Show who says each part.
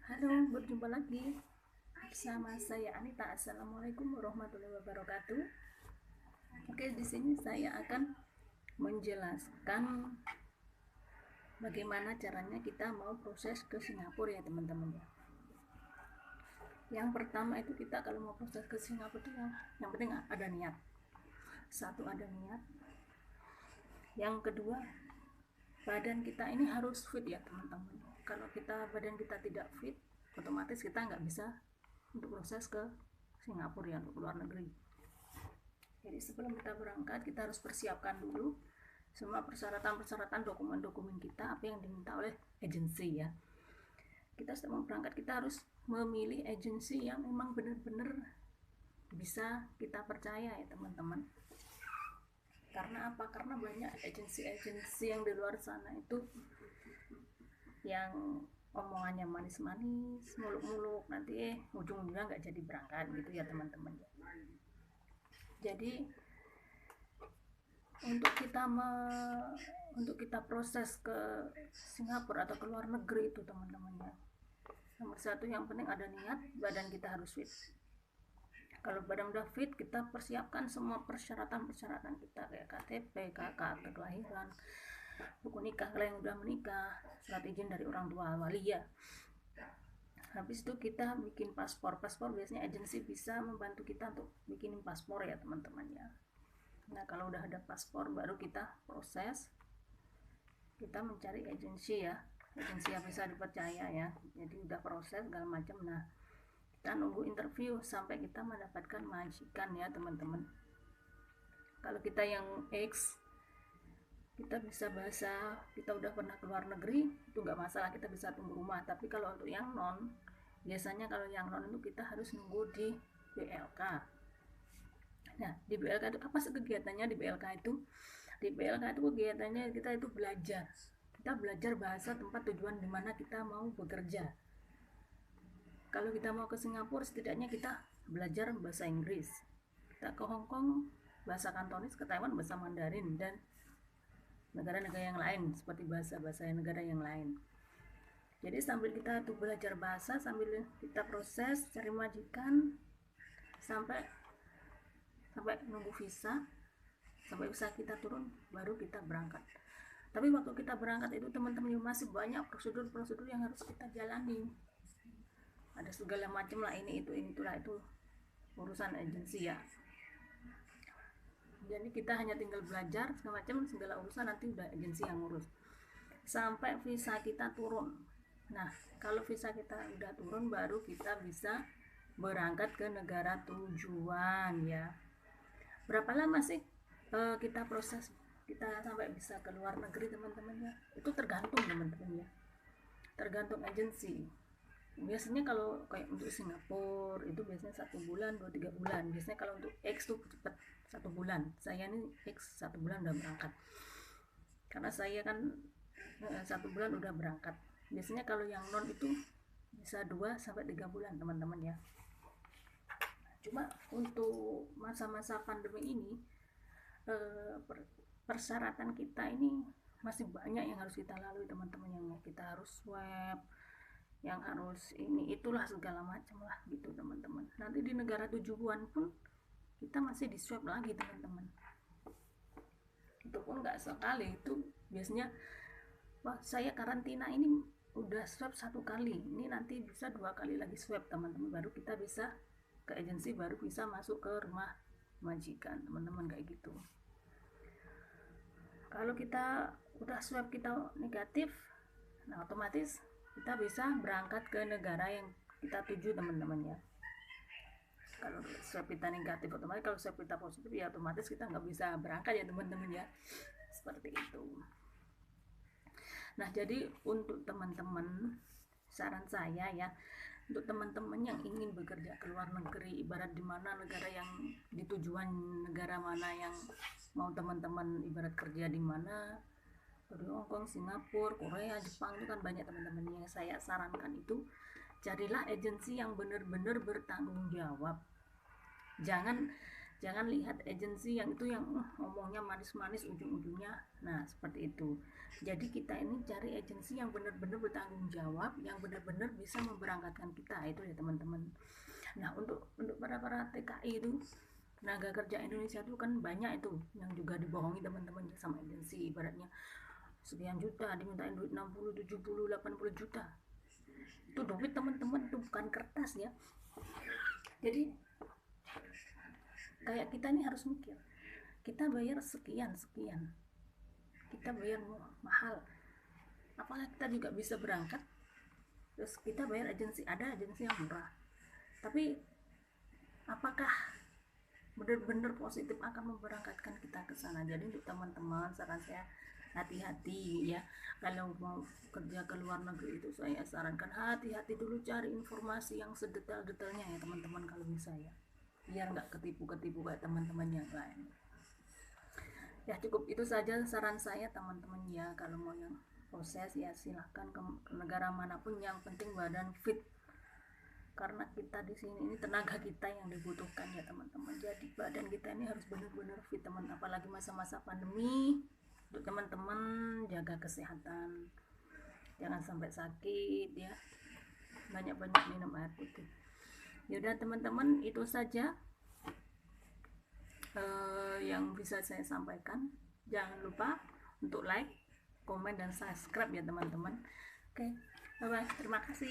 Speaker 1: Halo, berjumpa lagi bersama saya Anita. Assalamualaikum warahmatullahi wabarakatuh. Oke, di sini saya akan menjelaskan bagaimana caranya kita mau proses ke Singapura ya teman-teman. Yang pertama itu kita kalau mau proses ke Singapura itu yang penting ada niat. Satu, ada niat. Yang kedua, badan kita ini harus fit ya teman-teman. Kalau badan kita tidak fit, otomatis kita nggak bisa untuk proses ke Singapura ya, untuk luar negeri. Jadi sebelum kita berangkat, kita harus persiapkan dulu semua persyaratan dokumen-dokumen kita, apa yang diminta oleh agensi ya. Kita sebelum berangkat, kita harus memilih agensi yang memang benar-benar bisa kita percaya ya teman-teman. Karena apa? Karena banyak agensi-agensi yang di luar sana itu yang omongannya manis-manis, muluk-muluk, nanti ujung-ujungnya nggak jadi berangkat gitu ya teman-teman. Jadi untuk kita proses ke Singapura atau ke luar negeri itu teman-teman ya, nomor satu yang penting ada niat, badan kita harus fit. Kalau badan udah fit, kita persiapkan semua persyaratan kita kayak KTP, KK, akte kelahiran, buku nikah kalau yang udah menikah, surat izin dari orang tua wali ya. Habis itu kita bikin paspor biasanya agensi bisa membantu kita untuk bikin paspor ya teman-teman ya. Nah kalau udah ada paspor baru kita proses, kita mencari agensi ya, agensi yang bisa dipercaya ya. Jadi udah proses segala macam. Nah kita nunggu interview sampai kita mendapatkan majikan ya teman-teman. Kalau kita yang X, kita bisa bahasa, kita udah pernah keluar negeri, itu nggak masalah, kita bisa tunggu rumah. Tapi kalau untuk yang non, biasanya kalau yang non itu kita harus nunggu di BLK. Nah di BLK itu apa sih kegiatannya? Di BLK itu kegiatannya kita itu belajar, bahasa tempat tujuan dimana kita mau bekerja. Kalau kita mau ke Singapura, setidaknya kita belajar bahasa Inggris. Kita ke Hong Kong bahasa Kantonis, ke Taiwan bahasa Mandarin, dan negara-negara yang lain seperti bahasa-bahasa negara yang lain. Jadi sambil kita tuh belajar bahasa, sambil kita proses cari majikan sampai nunggu visa, sampai visa kita turun, baru kita berangkat. Tapi waktu kita berangkat itu teman-teman masih banyak prosedur-prosedur yang harus kita jalani. Ada segala macam lah, itulah itu urusan agensi ya. Jadi kita hanya tinggal belajar segala macam, segala urusan nanti udah agensi yang ngurus sampai visa kita turun. Nah kalau visa kita udah turun, baru kita bisa berangkat ke negara tujuan ya. Berapa lama sih kita proses kita sampai bisa ke luar negeri teman-teman ya? Itu tergantung teman-teman ya, tergantung agensi. Biasanya kalau kayak untuk Singapura itu biasanya 1 bulan, 2-3 bulan. Biasanya kalau untuk X tuh cepat 1 bulan. Saya ini X 1 bulan udah berangkat, karena saya kan 1 bulan udah berangkat. Biasanya kalau yang non itu bisa 2-3 bulan teman-teman ya. Cuma untuk masa-masa pandemi ini persyaratan kita ini masih banyak yang harus kita lalui teman-teman. Yang kita harus swab, yang harus itulah segala macam lah gitu teman-teman. Nanti di negara tujuan pun kita masih di swab lagi teman-teman. Itu pun nggak sekali, itu biasanya saya karantina ini udah swab 1 kali, ini nanti bisa 2 kali lagi swab teman-teman, baru kita bisa ke agensi, baru bisa masuk ke rumah majikan teman-teman kayak gitu. Kalau kita udah swab kita negatif, nah otomatis kita bisa berangkat ke negara yang kita tuju teman-teman ya. Kalau swab kita negatif otomatis, kalau swab kita positif ya otomatis kita nggak bisa berangkat ya teman-teman ya, seperti itu. Nah jadi untuk teman-teman, saran saya ya, untuk teman-teman yang ingin bekerja ke luar negeri, ibarat di mana negara yang di tujuan negara mana yang mau teman-teman ibarat kerja di mana, dari Hong Kong, Singapura, Korea, Jepang, itu kan banyak teman-teman. Yang saya sarankan itu carilah agensi yang benar-benar bertanggung jawab. Jangan Jangan lihat agensi yang itu yang ngomongnya manis-manis ujung-ujungnya. Nah, seperti itu. Jadi kita ini cari agensi yang benar-benar bertanggung jawab, yang benar-benar bisa memberangkatkan kita, itu ya teman-teman. Nah, untuk para TKI itu, tenaga kerja Indonesia itu kan banyak itu yang juga dibohongi teman-teman sama agensi, ibaratnya sekian juta dimintain duit 60, 70, 80 juta. Itu duit teman-teman, itu bukan kertas ya. Jadi kayak kita ini harus mikir, kita bayar sekian, kita bayar mahal, apakah kita juga bisa berangkat? Terus kita bayar agensi, ada agensi yang murah, tapi apakah benar-benar positif akan memberangkatkan kita ke sana? Jadi untuk teman-teman, saran saya hati-hati ya, kalau mau kerja ke luar negeri itu saya sarankan hati-hati dulu, cari informasi yang sedetail-detailnya ya teman-teman kalau bisa ya, biar nggak ketipu kayak teman-teman yang lain. Ya cukup itu saja saran saya teman-teman ya, kalau mau yang proses ya silahkan ke negara manapun, yang penting badan fit, karena kita di sini ini tenaga kita yang dibutuhkan ya teman-teman. Jadi badan kita ini harus benar-benar fit teman, apalagi masa-masa pandemi. Untuk teman-teman jaga kesehatan, jangan sampai sakit ya, banyak-banyak minum air putih. Yaudah teman-teman, itu saja yang bisa saya sampaikan. Jangan lupa untuk like, komen, dan subscribe ya teman-teman. Oke, bye bye, terima kasih.